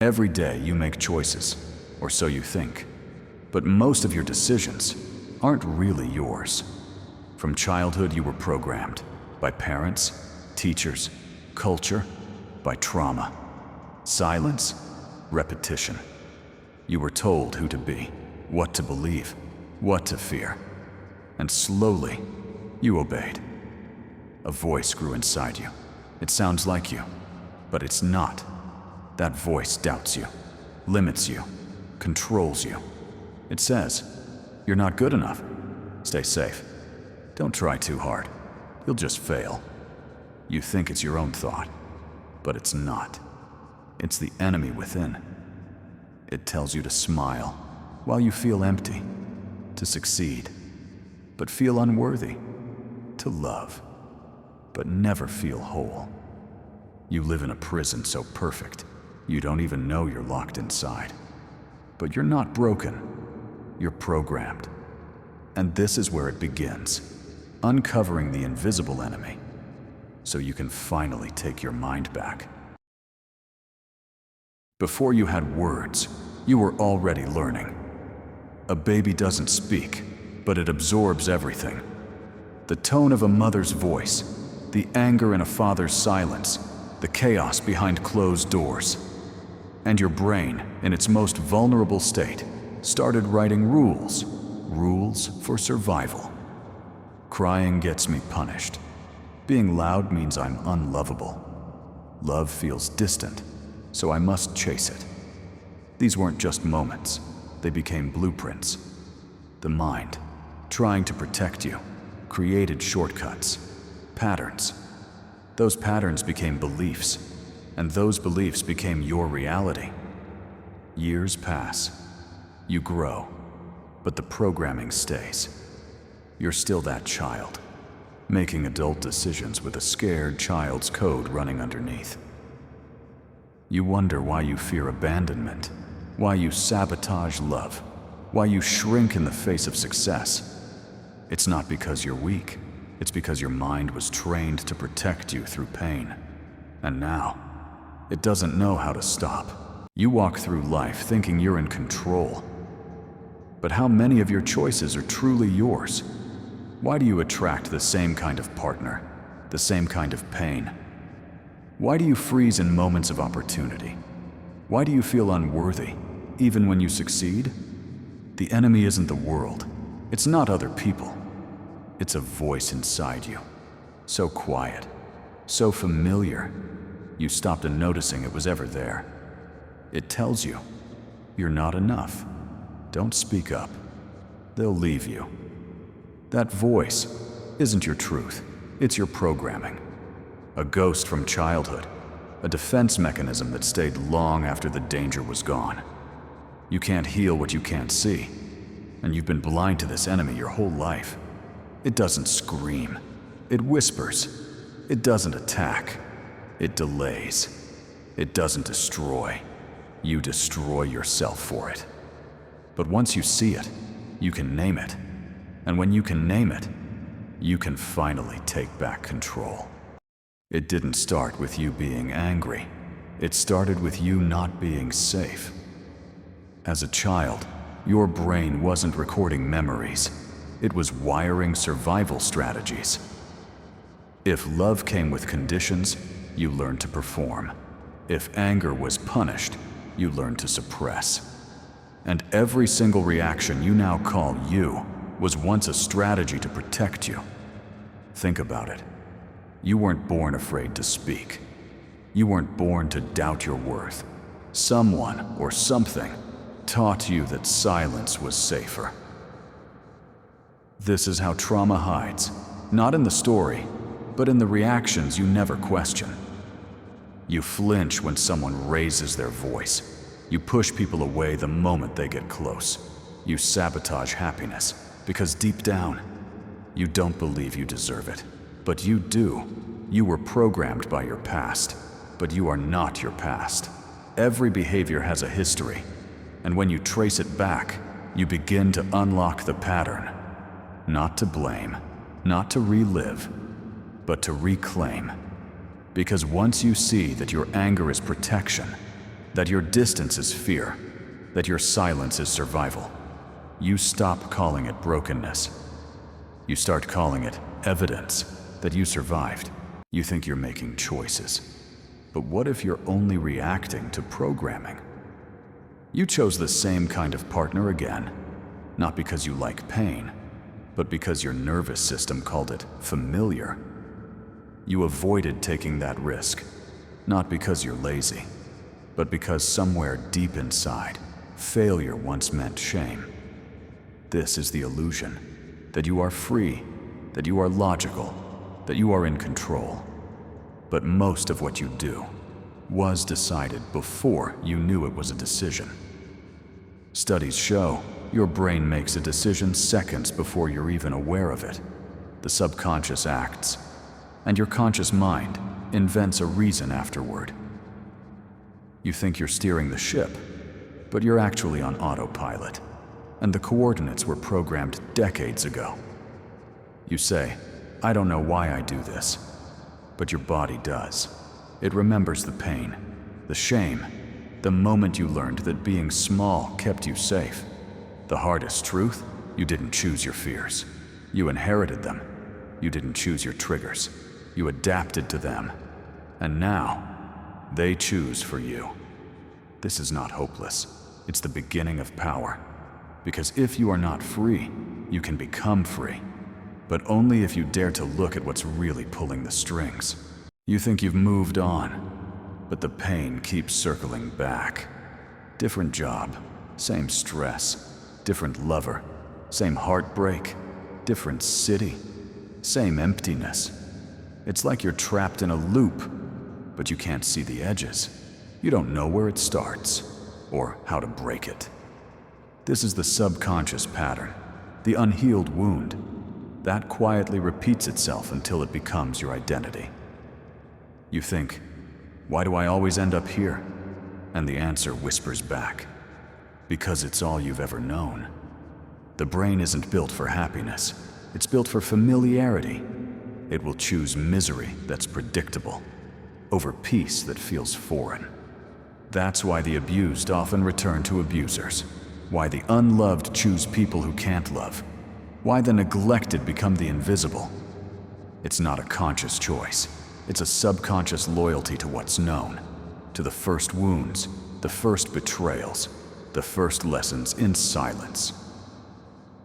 Every day you make choices, or so you think. But most of your decisions aren't really yours. From childhood you were programmed by parents, teachers, culture, by trauma. Silence, repetition. You were told who to be, what to believe, what to fear. And slowly, you obeyed. A voice grew inside you. It sounds like you, but it's not. That voice doubts you, limits you, controls you. It says, "You're not good enough. Stay safe. Don't try too hard. You'll just fail." You think it's your own thought, but it's not. It's the enemy within. It tells you to smile while you feel empty, to succeed, but feel unworthy, to love, but never feel whole. You live in a prison so perfect, you don't even know you're locked inside. But you're not broken, you're programmed. And this is where it begins, uncovering the invisible enemy, so you can finally take your mind back. Before you had words, you were already learning. A baby doesn't speak, but it absorbs everything. The tone of a mother's voice, the anger in a father's silence, the chaos behind closed doors. And your brain, in its most vulnerable state, started writing rules for survival. Crying gets me punished. Being loud means I'm unlovable. Love feels distant, so I must chase it. These weren't just moments, they became blueprints. The mind, trying to protect you, created shortcuts, patterns. Those patterns became beliefs, and those beliefs became your reality. Years pass, you grow, but the programming stays. You're still that child, making adult decisions with a scared child's code running underneath. You wonder why you fear abandonment, why you sabotage love, why you shrink in the face of success. It's not because you're weak, it's because your mind was trained to protect you through pain. And now, it doesn't know how to stop. You walk through life thinking you're in control. But how many of your choices are truly yours? Why do you attract the same kind of partner, the same kind of pain? Why do you freeze in moments of opportunity? Why do you feel unworthy, even when you succeed? The enemy isn't the world. It's not other people. It's a voice inside you. So quiet, so familiar, you stopped noticing it was ever there. It tells you, you're not enough. Don't speak up. They'll leave you. That voice isn't your truth. It's your programming. A ghost from childhood, a defense mechanism that stayed long after the danger was gone. You can't heal what you can't see, and you've been blind to this enemy your whole life. It doesn't scream. It whispers. It doesn't attack. It delays. It doesn't destroy. You destroy yourself for it. But once you see it, you can name it. And when you can name it, you can finally take back control. It didn't start with you being angry. It started with you not being safe. As a child, your brain wasn't recording memories. It was wiring survival strategies. If love came with conditions, you learned to perform. If anger was punished, you learned to suppress. And every single reaction you now call you was once a strategy to protect you. Think about it. You weren't born afraid to speak. You weren't born to doubt your worth. Someone or something taught you that silence was safer. This is how trauma hides, not in the story, but in the reactions you never question. You flinch when someone raises their voice. You push people away the moment they get close. You sabotage happiness, because deep down, you don't believe you deserve it. But you do. You were programmed by your past, but you are not your past. Every behavior has a history, and when you trace it back, you begin to unlock the pattern. Not to blame, not to relive, but to reclaim. Because once you see that your anger is protection, that your distance is fear, that your silence is survival. You stop calling it brokenness. You start calling it evidence that you survived. You think you're making choices. But what if you're only reacting to programming? You chose the same kind of partner again, not because you like pain, but because your nervous system called it familiar. You avoided taking that risk, not because you're lazy, but because somewhere deep inside, failure once meant shame. This is the illusion that you are free, that you are logical, that you are in control. But most of what you do was decided before you knew it was a decision. Studies show your brain makes a decision seconds before you're even aware of it. The subconscious acts, and your conscious mind invents a reason afterward. You think you're steering the ship, but you're actually on autopilot, and the coordinates were programmed decades ago. You say, "I don't know why I do this," but your body does. It remembers the pain, the shame, the moment you learned that being small kept you safe. The hardest truth, you didn't choose your fears. You inherited them. You didn't choose your triggers. You adapted to them. And now, they choose for you. This is not hopeless. It's the beginning of power. Because if you are not free, you can become free. But only if you dare to look at what's really pulling the strings. You think you've moved on, but the pain keeps circling back. Different job, same stress. Different lover, same heartbreak. Different city, same emptiness. It's like you're trapped in a loop, but you can't see the edges. You don't know where it starts, or how to break it. This is the subconscious pattern, the unhealed wound. That quietly repeats itself until it becomes your identity. You think, "Why do I always end up here?" And the answer whispers back, "Because it's all you've ever known." The brain isn't built for happiness. It's built for familiarity. It will choose misery that's predictable over peace that feels foreign. That's why the abused often return to abusers. Why the unloved choose people who can't love. Why the neglected become the invisible. It's not a conscious choice. It's a subconscious loyalty to what's known, to the first wounds, the first betrayals, the first lessons in silence.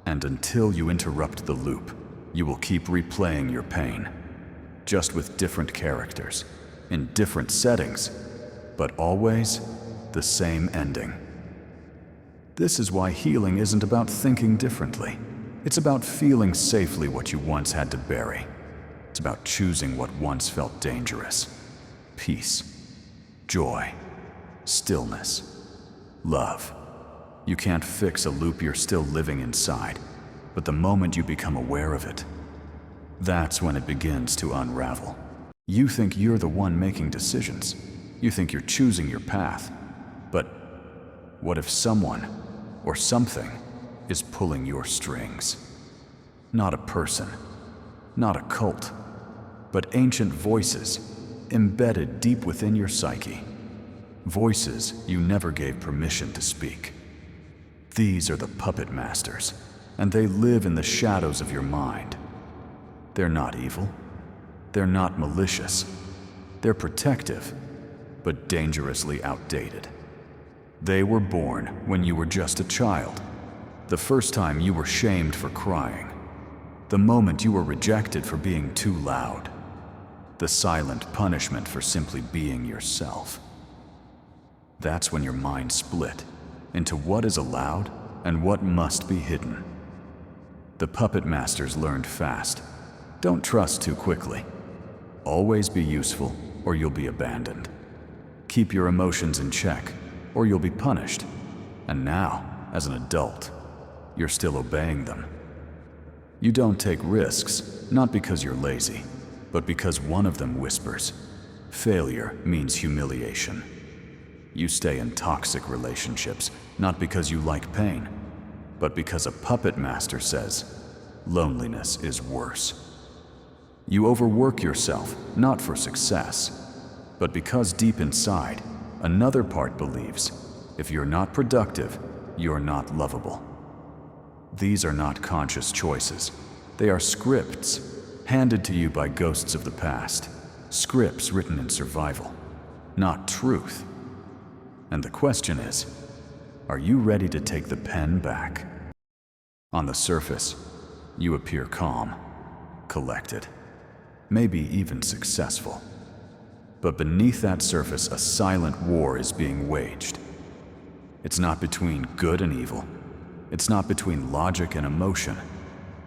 And until you interrupt the loop, you will keep replaying your pain, just with different characters, in different settings, but always the same ending. This is why healing isn't about thinking differently. It's about feeling safely what you once had to bury. It's about choosing what once felt dangerous. Peace, joy, stillness, love. You can't fix a loop you're still living inside, but the moment you become aware of it, that's when it begins to unravel. You think you're the one making decisions. You think you're choosing your path. But what if someone or something is pulling your strings? Not a person, not a cult, but ancient voices embedded deep within your psyche. Voices you never gave permission to speak. These are the puppet masters, and they live in the shadows of your mind. They're not evil. They're not malicious. They're protective, but dangerously outdated. They were born when you were just a child, the first time you were shamed for crying, the moment you were rejected for being too loud, the silent punishment for simply being yourself. That's when your mind split into what is allowed and what must be hidden. The puppet masters learned fast. Don't trust too quickly. Always be useful, or you'll be abandoned. Keep your emotions in check, or you'll be punished. And now, as an adult, you're still obeying them. You don't take risks, not because you're lazy, but because one of them whispers, failure means humiliation. You stay in toxic relationships, not because you like pain, but because a puppet master says, loneliness is worse. You overwork yourself, not for success, but because deep inside, Another part believes, if you're not productive, you're not lovable. These are not conscious choices. They are scripts handed to you by ghosts of the past, scripts written in survival, not truth. And the question is, are you ready to take the pen back? On the surface, you appear calm, collected, maybe even successful. But beneath that surface, a silent war is being waged. It's not between good and evil. It's not between logic and emotion.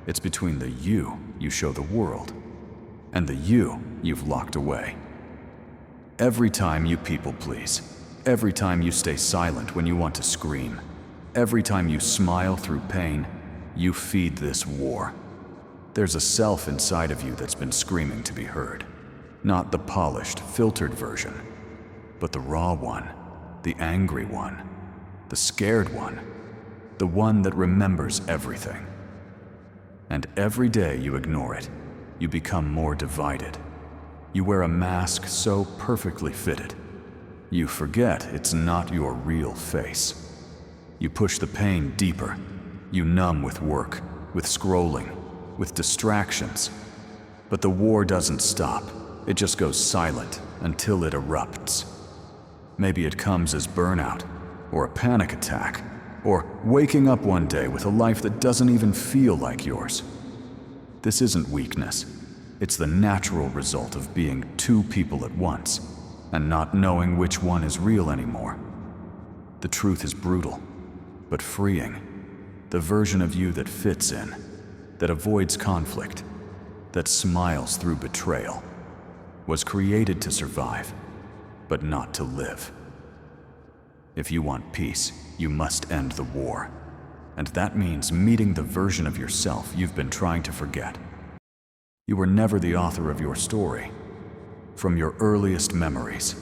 It's between the you show the world and the you've locked away. Every time you people please, every time you stay silent when you want to scream, every time you smile through pain, you feed this war. There's a self inside of you that's been screaming to be heard. Not the polished, filtered version, but the raw one, the angry one, the scared one, the one that remembers everything. And every day you ignore it, you become more divided. You wear a mask so perfectly fitted, you forget it's not your real face. You push the pain deeper. You numb with work, with scrolling, with distractions. But the war doesn't stop. It just goes silent until it erupts. Maybe it comes as burnout, or a panic attack, or waking up one day with a life that doesn't even feel like yours. This isn't weakness. It's the natural result of being two people at once, and not knowing which one is real anymore. The truth is brutal, but freeing. The version of you that fits in, that avoids conflict, that smiles through betrayal, was created to survive, but not to live. If you want peace, you must end the war. And that means meeting the version of yourself you've been trying to forget. You were never the author of your story. From your earliest memories,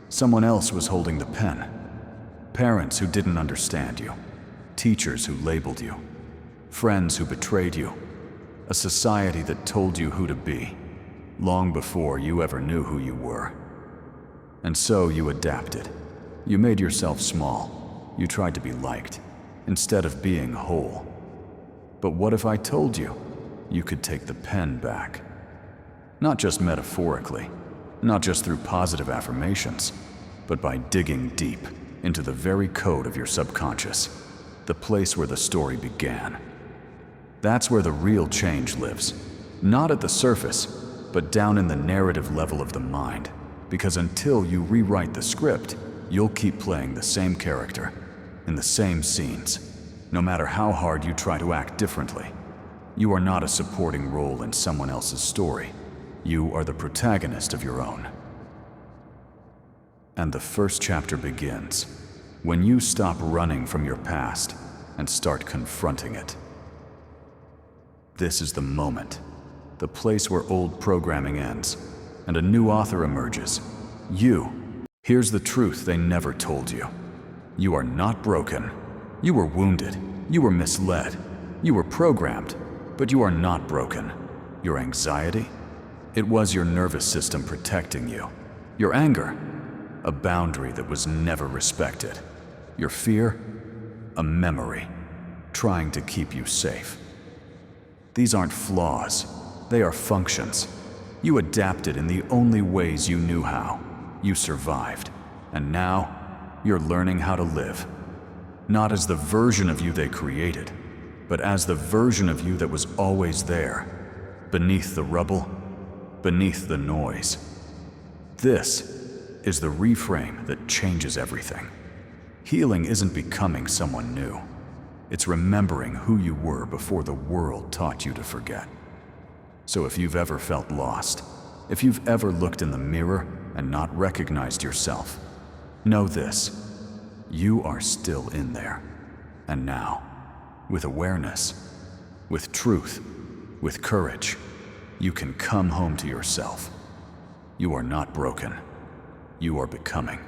someone else was holding the pen. Parents who didn't understand you, teachers who labeled you, friends who betrayed you, a society that told you who to be, long before you ever knew who you were. And so you adapted. You made yourself small. You tried to be liked, instead of being whole. But what if I told you you could take the pen back? Not just metaphorically, not just through positive affirmations, but by digging deep into the very code of your subconscious, the place where the story began. That's where the real change lives, not at the surface, but down in the narrative level of the mind. Because until you rewrite the script, you'll keep playing the same character, in the same scenes, no matter how hard you try to act differently. You are not a supporting role in someone else's story. You are the protagonist of your own. And the first chapter begins when you stop running from your past and start confronting it. This is the moment, the place where old programming ends and a new author emerges. You. Here's the truth they never told you. You are not broken. You were wounded. You were misled. You were programmed, but you are not broken. Your anxiety? It was your nervous system protecting you. Your anger? A boundary that was never respected. Your fear? A memory, trying to keep you safe. These aren't flaws. They are functions. You adapted in the only ways you knew how. You survived. And now, you're learning how to live. Not as the version of you they created, but as the version of you that was always there, beneath the rubble, beneath the noise. This is the reframe that changes everything. Healing isn't becoming someone new. It's remembering who you were before the world taught you to forget. So if you've ever felt lost, if you've ever looked in the mirror and not recognized yourself, know this: you are still in there. And now, with awareness, with truth, with courage, you can come home to yourself. You are not broken. You are becoming.